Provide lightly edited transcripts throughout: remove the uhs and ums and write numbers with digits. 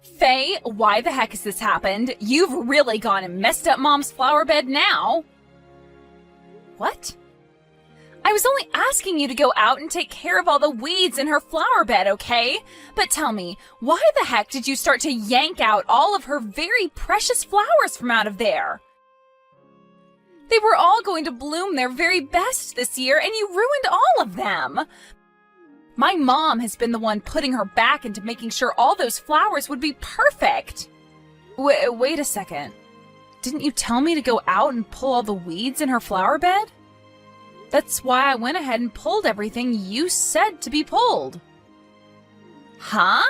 Faye, why the heck has this happened? You've really gone and messed up Mom's flower bed now. What? I was only asking you to go out and take care of all the weeds in her flower bed, okay? But tell me, why the heck did you start to yank out all of her very precious flowers from out of there? They were all going to bloom their very best this year, and you ruined all of them. My mom has been the one putting her back into making sure all those flowers would be perfect. Wait a second. Didn't you tell me to go out and pull all the weeds in her flower bed? That's why I went ahead and pulled everything you said to be pulled. Huh?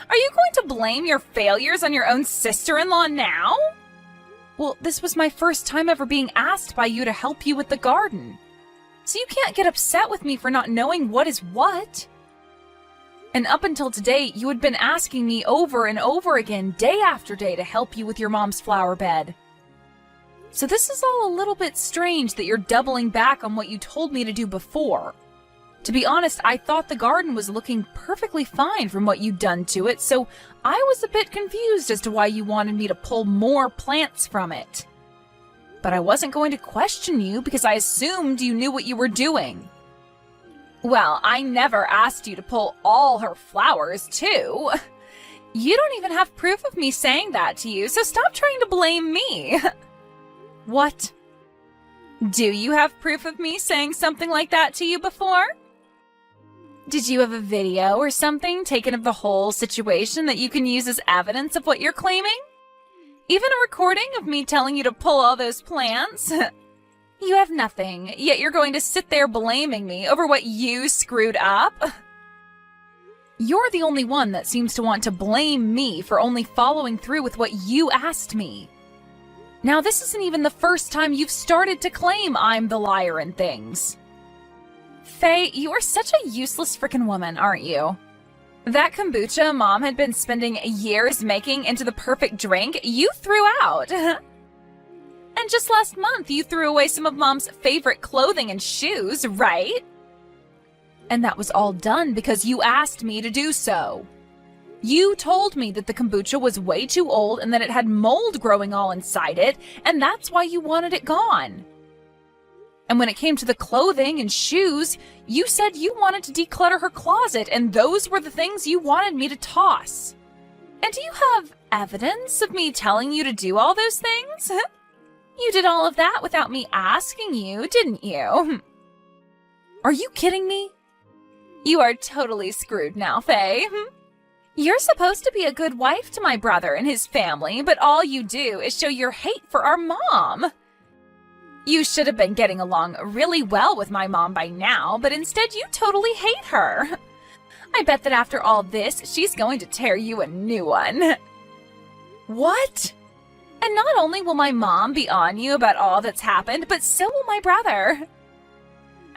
Are you going to blame your failures on your own sister-in-law now? Well, this was my first time ever being asked by you to help you with the garden. So you can't get upset with me for not knowing what is what. And up until today, you had been asking me over and over again, day after day, to help you with your mom's flower bed. So this is all a little bit strange that you're doubling back on what you told me to do before. To be honest, I thought the garden was looking perfectly fine from what you'd done to it, so I was a bit confused as to why you wanted me to pull more plants from it. But I wasn't going to question you because I assumed you knew what you were doing. Well, I never asked you to pull all her flowers, too. You don't even have proof of me saying that to you, so stop trying to blame me. What? Do you have proof of me saying something like that to you before? Did you have a video or something taken of the whole situation that you can use as evidence of what you're claiming? Even a recording of me telling you to pull all those plants? You have nothing, yet you're going to sit there blaming me over what you screwed up? You're the only one that seems to want to blame me for only following through with what you asked me. Now, this isn't even the first time you've started to claim I'm the liar in things. Faye, you are such a useless frickin' woman, aren't you? That kombucha Mom had been spending years making into the perfect drink, you threw out. And just last month, you threw away some of Mom's favorite clothing and shoes, right? And that was all done because you asked me to do so. You told me that the kombucha was way too old and that it had mold growing all inside it, and that's why you wanted it gone. And when it came to the clothing and shoes, you said you wanted to declutter her closet, and those were the things you wanted me to toss. And do you have evidence of me telling you to do all those things? You did all of that without me asking you, didn't you? Are you kidding me? You are totally screwed now, Faye. You're supposed to be a good wife to my brother and his family, but all you do is show your hate for our mom. You should have been getting along really well with my mom by now, but instead you totally hate her. I bet that after all this, she's going to tear you a new one. What? And not only will my mom be on you about all that's happened, but so will my brother.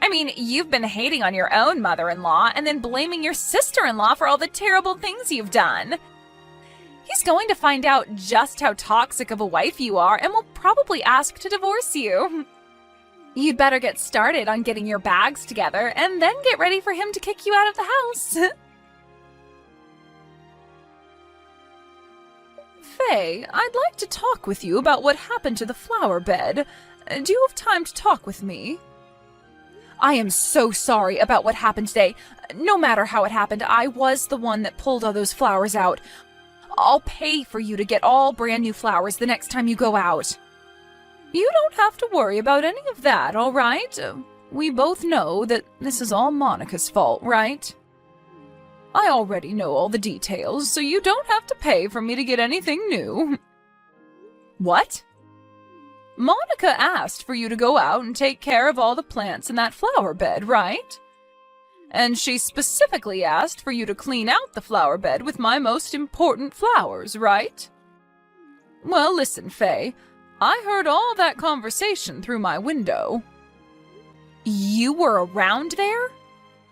I mean, you've been hating on your own mother-in-law and then blaming your sister-in-law for all the terrible things you've done. He's going to find out just how toxic of a wife you are and will probably ask to divorce you. You'd better get started on getting your bags together and then get ready for him to kick you out of the house. Faye, I'd like to talk with you about what happened to the flower bed. Do you have time to talk with me? I am so sorry about what happened today. No matter how it happened, I was the one that pulled all those flowers out. I'll pay for you to get all brand new flowers the next time you go out. You don't have to worry about any of that, all right? We both know that this is all Monica's fault, right? I already know all the details, so you don't have to pay for me to get anything new. What? Monica asked for you to go out and take care of all the plants in that flower bed, right? And she specifically asked for you to clean out the flower bed with my most important flowers, right? Well, listen, Faye, I heard all that conversation through my window. You were around there?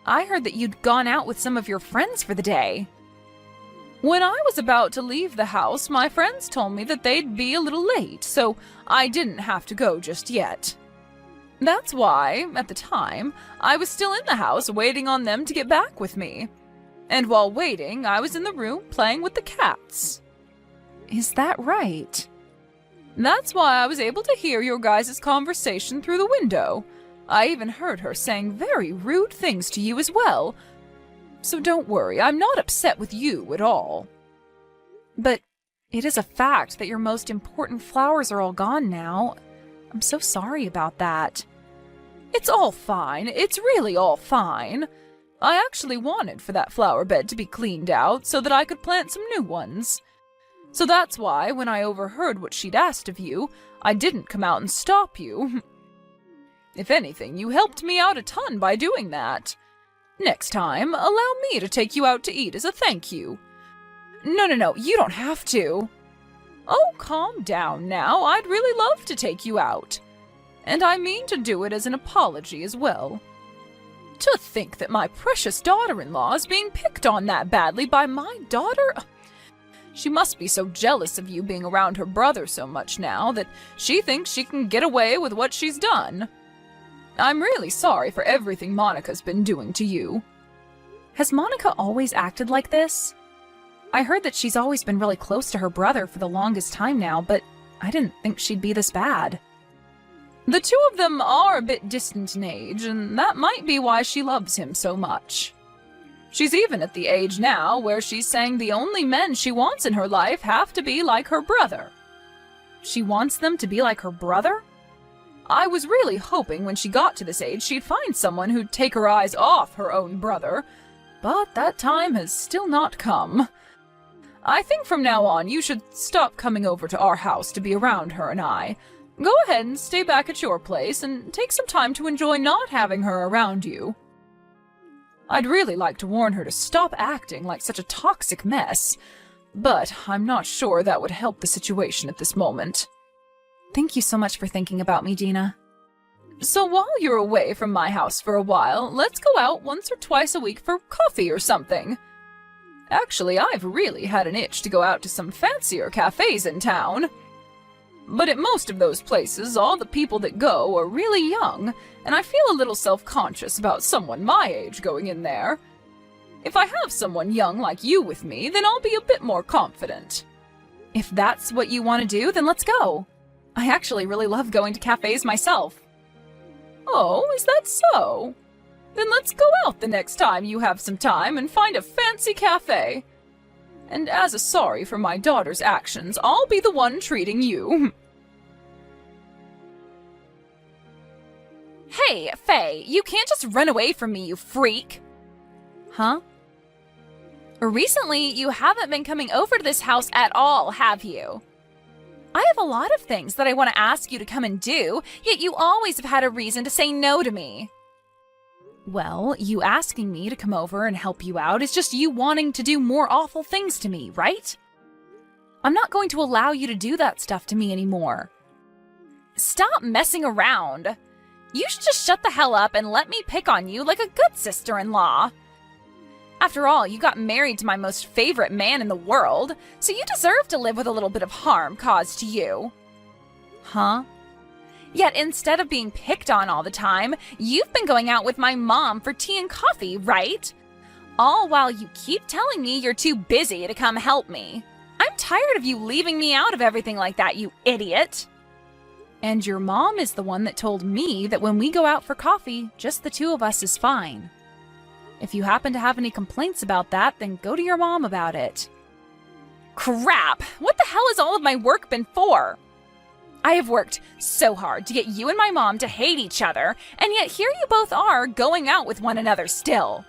I heard that you'd gone out with some of your friends for the day. When I was about to leave the house, my friends told me that they'd be a little late, so I didn't have to go just yet. That's why, at the time, I was still in the house waiting on them to get back with me. And while waiting, I was in the room playing with the cats. Is that right? That's why I was able to hear your guys' conversation through the window. I even heard her saying very rude things to you as well. So don't worry, I'm not upset with you at all. But it is a fact that your most important flowers are all gone now. I'm so sorry about that. It's all fine. It's really all fine. I actually wanted for that flower bed to be cleaned out so that I could plant some new ones. So that's why, when I overheard what she'd asked of you, I didn't come out and stop you. If anything, you helped me out a ton by doing that. Next time, allow me to take you out to eat as a thank you. No, you don't have to. Oh, calm down now. I'd really love to take you out. And I mean to do it as an apology as well. To think that my precious daughter-in-law is being picked on that badly by my daughter? She must be so jealous of you being around her brother so much now that she thinks she can get away with what she's done. I'm really sorry for everything Monica's been doing to you. Has Monica always acted like this? I heard that she's always been really close to her brother for the longest time now, but I didn't think she'd be this bad. The two of them are a bit distant in age, and that might be why she loves him so much. She's even at the age now where she's saying the only men she wants in her life have to be like her brother. She wants them to be like her brother? I was really hoping when she got to this age she'd find someone who'd take her eyes off her own brother, but that time has still not come. I think from now on you should stop coming over to our house to be around her and I. Go ahead and stay back at your place and take some time to enjoy not having her around you. I'd really like to warn her to stop acting like such a toxic mess, but I'm not sure that would help the situation at this moment. Thank you so much for thinking about me, Dina. So while you're away from my house for a while, let's go out once or twice a week for coffee or something. Actually, I've really had an itch to go out to some fancier cafes in town. But at most of those places, all the people that go are really young, and I feel a little self-conscious about someone my age going in there. If I have someone young like you with me, then I'll be a bit more confident. If that's what you want to do, then let's go. I actually really love going to cafes myself. Oh, is that so? Then let's go out the next time you have some time and find a fancy cafe. And as a sorry for my daughter's actions, I'll be the one treating you. Hey, Faye, you can't just run away from me, you freak. Huh? Recently, you haven't been coming over to this house at all, have you? I have a lot of things that I want to ask you to come and do, yet you always have had a reason to say no to me. Well, you asking me to come over and help you out is just you wanting to do more awful things to me, right? I'm not going to allow you to do that stuff to me anymore. Stop messing around. You should just shut the hell up and let me pick on you like a good sister-in-law. After all, you got married to my most favorite man in the world, so you deserve to live with a little bit of harm caused to you. Huh? Yet instead of being picked on all the time, you've been going out with my mom for tea and coffee, right? All while you keep telling me you're too busy to come help me. I'm tired of you leaving me out of everything like that, you idiot. And your mom is the one that told me that when we go out for coffee, just the two of us is fine. If you happen to have any complaints about that, then go to your mom about it. Crap! What the hell has all of my work been for? I have worked so hard to get you and my mom to hate each other, and yet here you both are going out with one another still.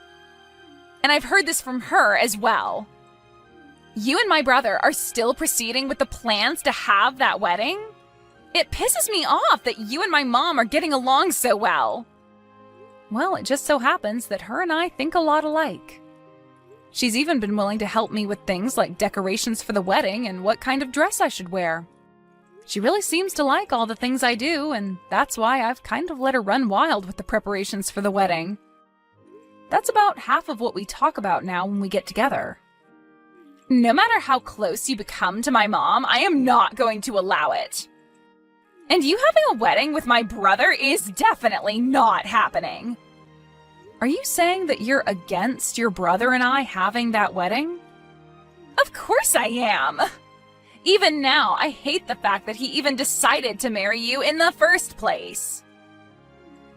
And I've heard this from her as well. You and my brother are still proceeding with the plans to have that wedding? It pisses me off that you and my mom are getting along so well. Well, it just so happens that her and I think a lot alike. She's even been willing to help me with things like decorations for the wedding and what kind of dress I should wear. She really seems to like all the things I do, and that's why I've kind of let her run wild with the preparations for the wedding. That's about half of what we talk about now when we get together. No matter how close you become to my mom, I am not going to allow it. And you having a wedding with my brother is definitely not happening. Are you saying that you're against your brother and I having that wedding? Of course I am! Even now, I hate the fact that he even decided to marry you in the first place.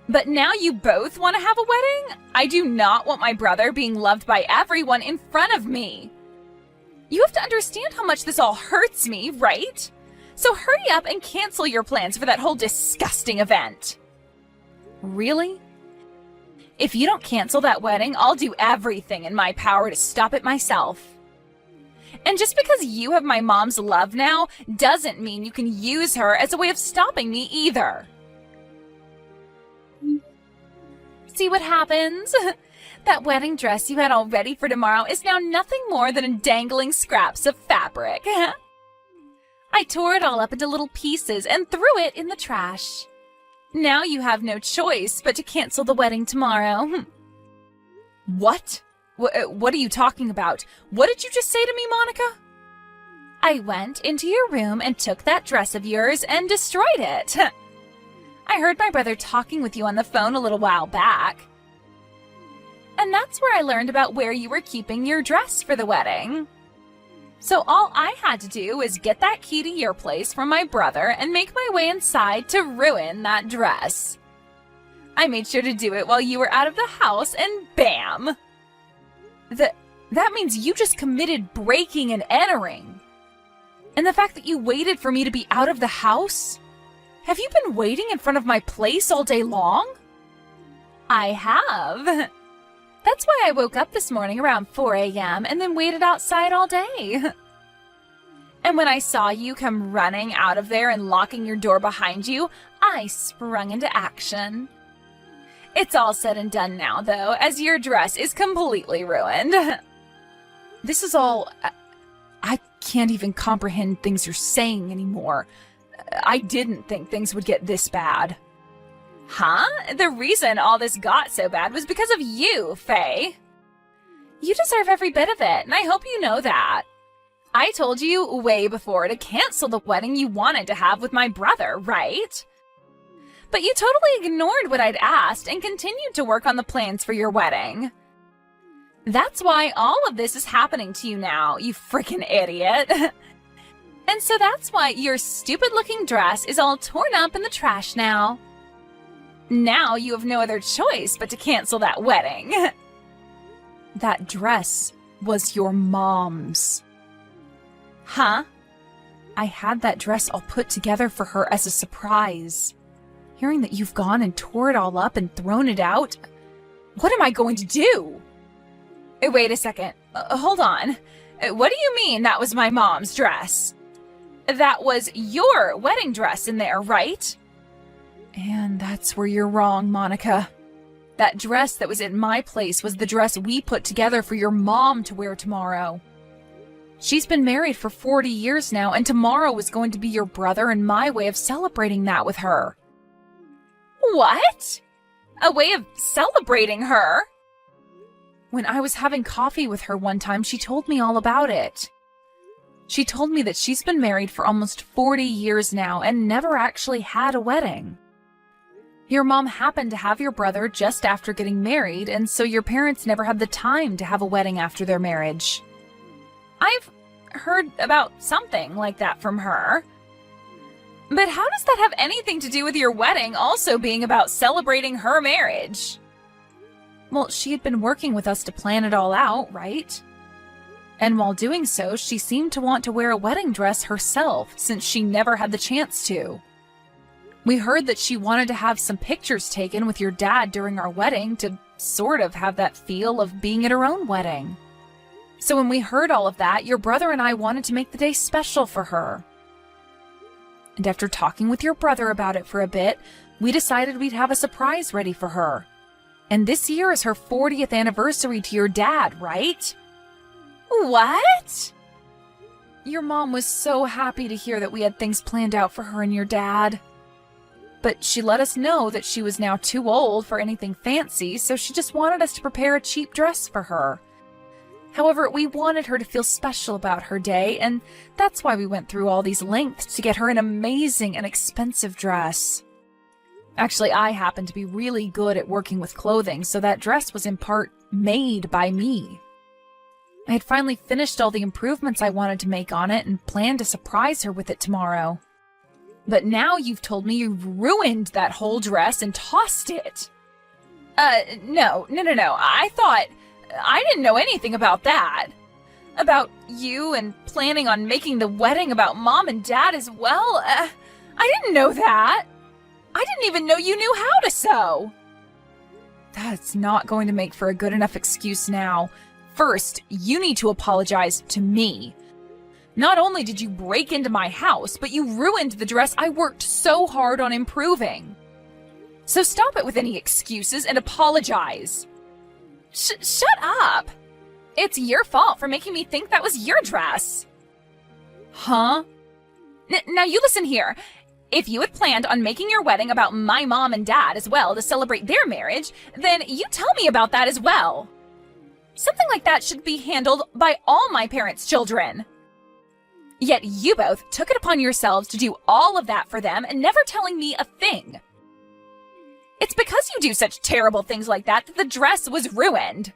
But now you both want to have a wedding? I do not want my brother being loved by everyone in front of me. You have to understand how much this all hurts me, right? So hurry up and cancel your plans for that whole disgusting event. Really? If you don't cancel that wedding, I'll do everything in my power to stop it myself. And just because you have my mom's love now doesn't mean you can use her as a way of stopping me either. See what happens? That wedding dress you had all ready for tomorrow is now nothing more than dangling scraps of fabric. I tore it all up into little pieces and threw it in the trash. Now you have no choice but to cancel the wedding tomorrow. What? What are you talking about? What did you just say to me, Monica? I went into your room and took that dress of yours and destroyed it. I heard my brother talking with you on the phone a little while back. And that's where I learned about where you were keeping your dress for the wedding. So all I had to do was get that key to your place from my brother and make my way inside to ruin that dress. I made sure to do it while you were out of the house, and bam! That means you just committed breaking and entering. And the fact that you waited for me to be out of the house? Have you been waiting in front of my place all day long? I have. That's why I woke up this morning around 4 a.m. and then waited outside all day. And when I saw you come running out of there and locking your door behind you, I sprung into action. It's all said and done now, though, as your dress is completely ruined. This is all... I can't even comprehend things you're saying anymore. I didn't think things would get this bad. Huh? The reason all this got so bad was because of you, Faye. You deserve every bit of it, and I hope you know that. I told you way before to cancel the wedding you wanted to have with my brother, right? But you totally ignored what I'd asked and continued to work on the plans for your wedding. That's why all of this is happening to you now, you freaking idiot. And so that's why your stupid-looking dress is all torn up in the trash now. Now you have no other choice but to cancel that wedding. That dress was your mom's. Huh? I had that dress all put together for her as a surprise. Hearing that you've gone and tore it all up and thrown it out, what am I going to do? Wait a second. Hold on. What do you mean that was my mom's dress? That was your wedding dress in there, right? And that's where you're wrong, Monica. That dress that was at my place was the dress we put together for your mom to wear tomorrow. She's been married for 40 years now, and tomorrow is going to be your brother and my way of celebrating that with her. What? A way of celebrating her? When I was having coffee with her one time, she told me all about it. She told me that she's been married for almost 40 years now and never actually had a wedding. Your mom happened to have your brother just after getting married, and so your parents never had the time to have a wedding after their marriage. I've heard about something like that from her. But how does that have anything to do with your wedding also being about celebrating her marriage? Well, she had been working with us to plan it all out, right? And while doing so, she seemed to want to wear a wedding dress herself, since she never had the chance to. We heard that she wanted to have some pictures taken with your dad during our wedding to sort of have that feel of being at her own wedding. So when we heard all of that, your brother and I wanted to make the day special for her. And after talking with your brother about it for a bit, we decided we'd have a surprise ready for her. And this year is her 40th anniversary to your dad, right? What? Your mom was so happy to hear that we had things planned out for her and your dad. But she let us know that she was now too old for anything fancy, so she just wanted us to prepare a cheap dress for her. However, we wanted her to feel special about her day, and that's why we went through all these lengths to get her an amazing and expensive dress. Actually, I happen to be really good at working with clothing, so that dress was in part made by me. I had finally finished all the improvements I wanted to make on it and planned to surprise her with it tomorrow. But now you've told me you've ruined that whole dress and tossed it. No. I didn't know anything about that. About you and planning on making the wedding about Mom and Dad as well. I didn't know that. I didn't even know you knew how to sew. That's not going to make for a good enough excuse now. First, you need to apologize to me. Not only did you break into my house, but you ruined the dress I worked so hard on improving. So stop it with any excuses and apologize. Shut up! It's your fault for making me think that was your dress. Huh? Now you listen here. If you had planned on making your wedding about my mom and dad as well to celebrate their marriage, then you tell me about that as well. Something like that should be handled by all my parents' children. Yet you both took it upon yourselves to do all of that for them and never telling me a thing. It's because you do such terrible things like that that the dress was ruined.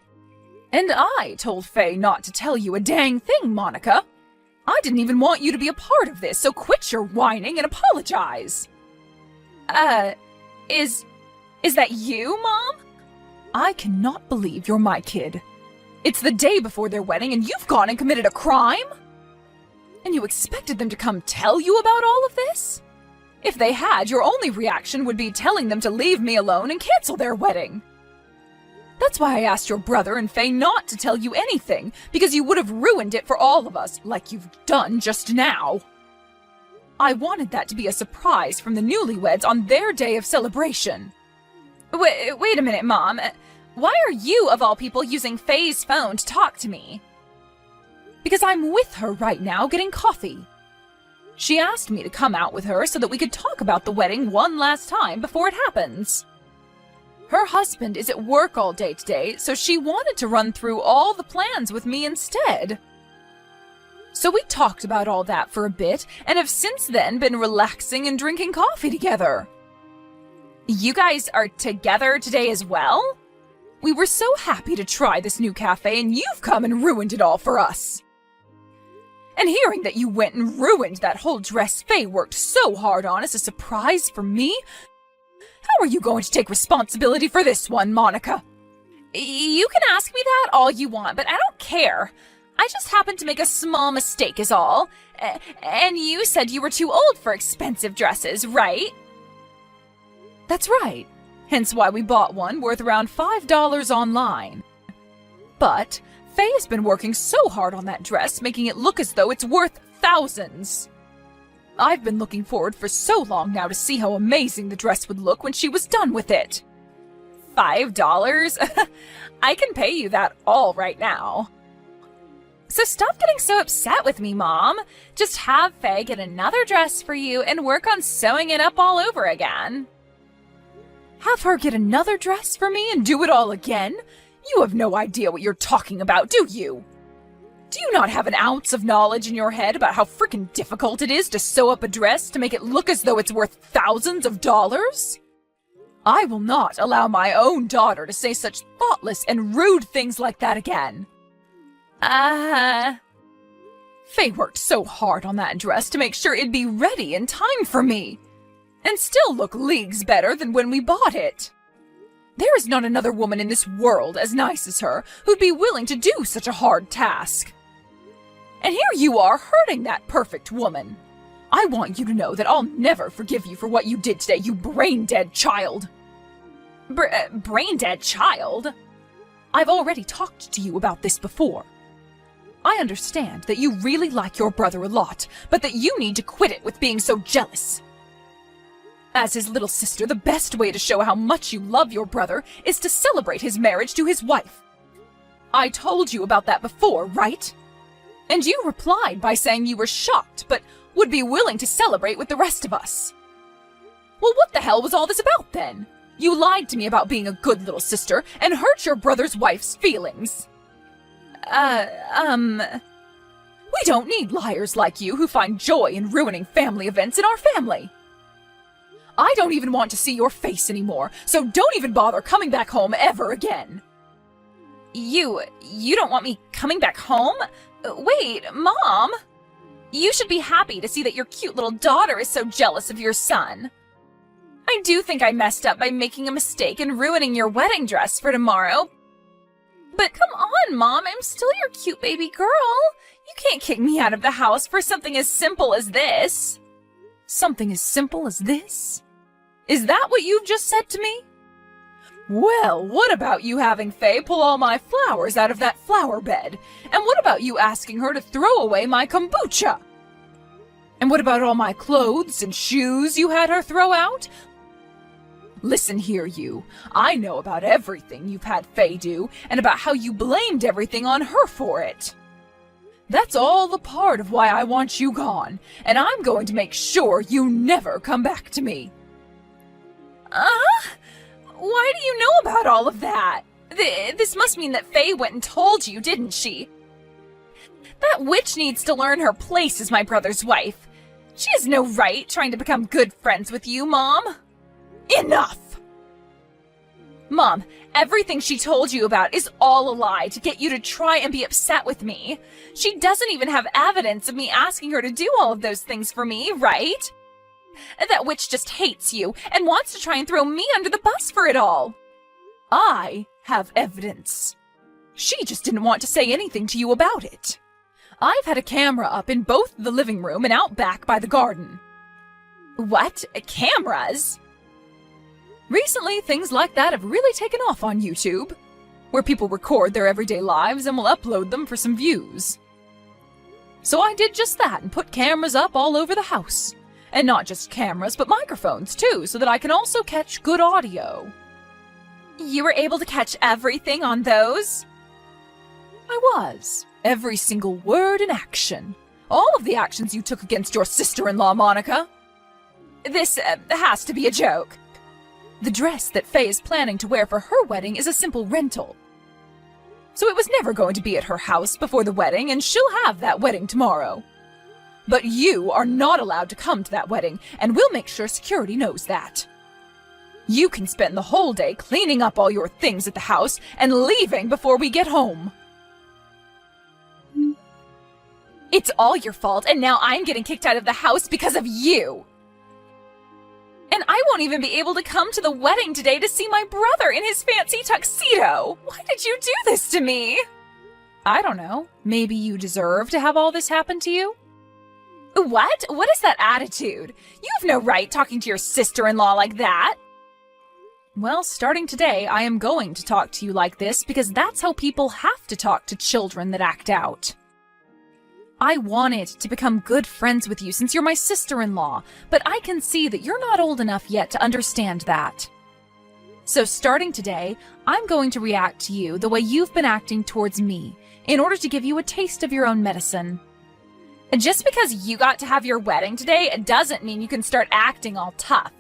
And I told Faye not to tell you a dang thing, Monica. I didn't even want you to be a part of this, so quit your whining and apologize. Is that you, Mom? I cannot believe you're my kid. It's the day before their wedding and you've gone and committed a crime? And you expected them to come tell you about all of this? If they had, your only reaction would be telling them to leave me alone and cancel their wedding. That's why I asked your brother and Faye not to tell you anything, because you would have ruined it for all of us, like you've done just now. I wanted that to be a surprise from the newlyweds on their day of celebration. Wait a minute, Mom. Why are you, of all people, using Faye's phone to talk to me? Because I'm with her right now getting coffee. She asked me to come out with her so that we could talk about the wedding one last time before it happens. Her husband is at work all day today, so she wanted to run through all the plans with me instead. So we talked about all that for a bit, and have since then been relaxing and drinking coffee together. You guys are together today as well? We were so happy to try this new cafe, and you've come and ruined it all for us. And hearing that you went and ruined that whole dress Faye worked so hard on as a surprise for me? How are you going to take responsibility for this one, Monica? You can ask me that all you want, but I don't care. I just happened to make a small mistake is all. And you said you were too old for expensive dresses, right? That's right. Hence why we bought one worth around $5 online. But Faye has been working so hard on that dress, making it look as though it's worth thousands. I've been looking forward for so long now to see how amazing the dress would look when she was done with it. $5? I can pay you that all right now. So stop getting so upset with me, Mom. Just have Faye get another dress for you and work on sewing it up all over again. Have her get another dress for me and do it all again? You have no idea what you're talking about, do you? Do you not have an ounce of knowledge in your head about how freaking difficult it is to sew up a dress to make it look as though it's worth thousands of dollars? I will not allow my own daughter to say such thoughtless and rude things like that again. Faye worked so hard on that dress to make sure it'd be ready in time for me, and still look leagues better than when we bought it. There is not another woman in this world as nice as her who'd be willing to do such a hard task. And here you are hurting that perfect woman. I want you to know that I'll never forgive you for what you did today, you brain-dead child. Brain-dead child? I've already talked to you about this before. I understand that you really like your brother a lot, but that you need to quit it with being so jealous. As his little sister, the best way to show how much you love your brother is to celebrate his marriage to his wife. I told you about that before, right? And you replied by saying you were shocked, but would be willing to celebrate with the rest of us. Well, what the hell was all this about then? You lied to me about being a good little sister and hurt your brother's wife's feelings. We don't need liars like you who find joy in ruining family events in our family. I don't even want to see your face anymore, so don't even bother coming back home ever again. You don't want me coming back home? Wait, Mom! You should be happy to see that your cute little daughter is so jealous of your son. I do think I messed up by making a mistake and ruining your wedding dress for tomorrow. But come on, Mom, I'm still your cute baby girl. You can't kick me out of the house for something as simple as this. Something as simple as this? Is that what you've just said to me? Well, what about you having Faye pull all my flowers out of that flower bed? And what about you asking her to throw away my kombucha? And what about all my clothes and shoes you had her throw out? Listen here, you. I know about everything you've had Faye do, and about how you blamed everything on her for it. That's all a part of why I want you gone, and I'm going to make sure you never come back to me. Why do you know about all of that? This must mean that Faye went and told you, didn't she? That witch needs to learn her place as my brother's wife. She has no right trying to become good friends with you, Mom. Enough! Mom, everything she told you about is all a lie to get you to try and be upset with me. She doesn't even have evidence of me asking her to do all of those things for me, right? That witch just hates you and wants to try and throw me under the bus for it all. I have evidence. She just didn't want to say anything to you about it. I've had a camera up in both the living room and out back by the garden. What? Cameras? Recently, things like that have really taken off on YouTube, where people record their everyday lives and will upload them for some views. So I did just that and put cameras up all over the house. And not just cameras, but microphones too, so that I can also catch good audio. You were able to catch everything on those? I was. Every single word and action. All of the actions you took against your sister-in-law, Monica. This has to be a joke. The dress that Faye is planning to wear for her wedding is a simple rental. So it was never going to be at her house before the wedding, and she'll have that wedding tomorrow. But you are not allowed to come to that wedding, and we'll make sure security knows that. You can spend the whole day cleaning up all your things at the house and leaving before we get home. It's all your fault, and now I'm getting kicked out of the house because of you. And I won't even be able to come to the wedding today to see my brother in his fancy tuxedo. Why did you do this to me? I don't know. Maybe you deserve to have all this happen to you? What? What is that attitude? You have no right talking to your sister-in-law like that. Well, starting today, I am going to talk to you like this because that's how people have to talk to children that act out. I wanted to become good friends with you since you're my sister-in-law, but I can see that you're not old enough yet to understand that. So starting today, I'm going to react to you the way you've been acting towards me in order to give you a taste of your own medicine. And just because you got to have your wedding today, it doesn't mean you can start acting all tough.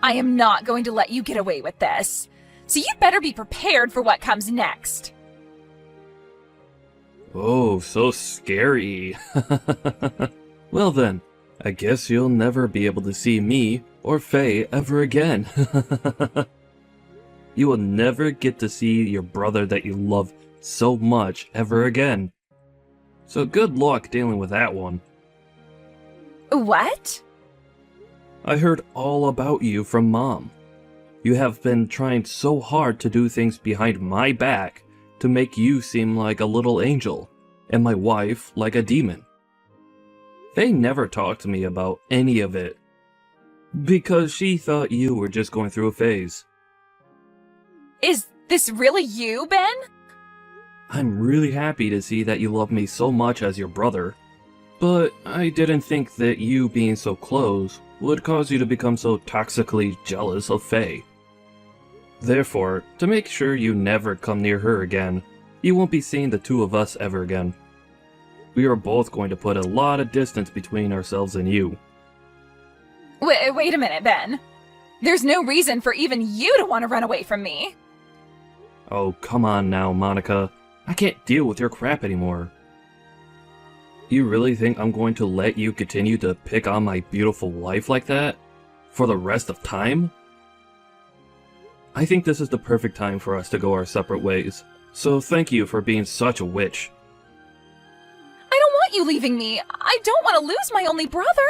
I am not going to let you get away with this. So you'd better be prepared for what comes next. Oh, so scary. Well then, I guess you'll never be able to see me or Faye ever again. You will never get to see your brother that you love so much ever again. So good luck dealing with that one. What? I heard all about you from Mom. You have been trying so hard to do things behind my back to make you seem like a little angel, and my wife like a demon. They never talked to me about any of it, because she thought you were just going through a phase. Is this really you, Ben? I'm really happy to see that you love me so much as your brother, but I didn't think that you being so close would cause you to become so toxically jealous of Faye. Therefore, to make sure you never come near her again, you won't be seeing the two of us ever again. We are both going to put a lot of distance between ourselves and you. Wait a minute, Ben. There's no reason for even you to want to run away from me. Oh, come on now, Monica. I can't deal with your crap anymore. You really think I'm going to let you continue to pick on my beautiful wife like that? For the rest of time? I think this is the perfect time for us to go our separate ways. So thank you for being such a witch. I don't want you leaving me. I don't want to lose my only brother.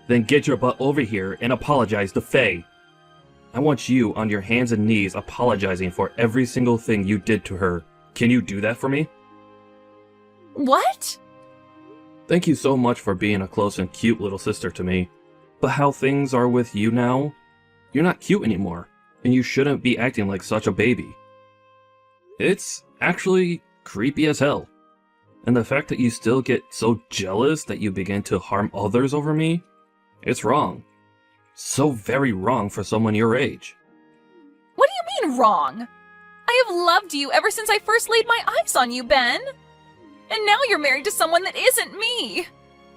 Then get your butt over here and apologize to Faye. I want you on your hands and knees apologizing for every single thing you did to her. Can you do that for me? What? Thank you so much for being a close and cute little sister to me. But how things are with you now? You're not cute anymore, and you shouldn't be acting like such a baby. It's actually creepy as hell. And the fact that you still get so jealous that you begin to harm others over me? It's wrong. So very wrong for someone your age. What do you mean wrong? I have loved you ever since I first laid my eyes on you, Ben. And now you're married to someone that isn't me.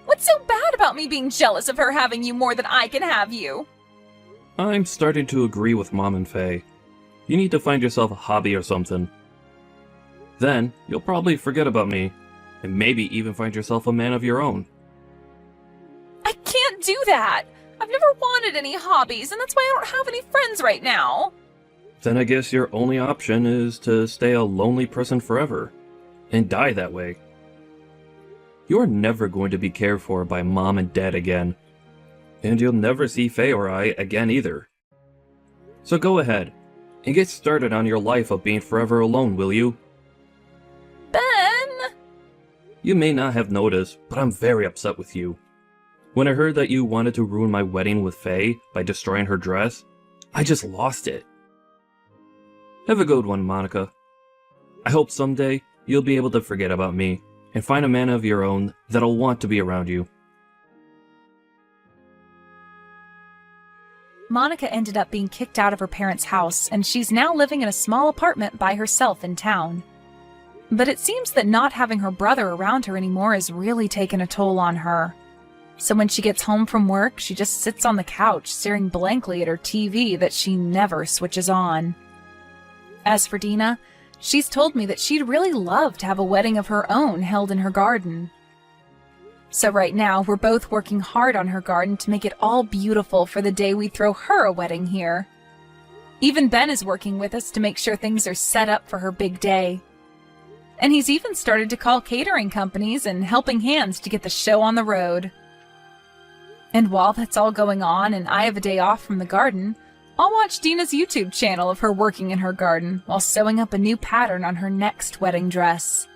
What's so bad about me being jealous of her having you more than I can have you? I'm starting to agree with Mom and Faye. You need to find yourself a hobby or something. Then, you'll probably forget about me, and maybe even find yourself a man of your own. I can't do that. I've never wanted any hobbies, and that's why I don't have any friends right now. Then I guess your only option is to stay a lonely person forever, and die that way. You're never going to be cared for by Mom and Dad again, and you'll never see Faye or I again either. So go ahead, and get started on your life of being forever alone, will you? Ben! You may not have noticed, but I'm very upset with you. When I heard that you wanted to ruin my wedding with Faye by destroying her dress, I just lost it. Have a good one, Monica. I hope someday you'll be able to forget about me and find a man of your own that'll want to be around you. Monica ended up being kicked out of her parents' house, and she's now living in a small apartment by herself in town. But it seems that not having her brother around her anymore has really taken a toll on her. So when she gets home from work, she just sits on the couch, staring blankly at her TV that she never switches on. As for Dina, she's told me that she'd really love to have a wedding of her own held in her garden. So right now, we're both working hard on her garden to make it all beautiful for the day we throw her a wedding here. Even Ben is working with us to make sure things are set up for her big day. And he's even started to call catering companies and helping hands to get the show on the road. And while that's all going on and I have a day off from the garden, I'll watch Dina's YouTube channel of her working in her garden while sewing up a new pattern on her next wedding dress.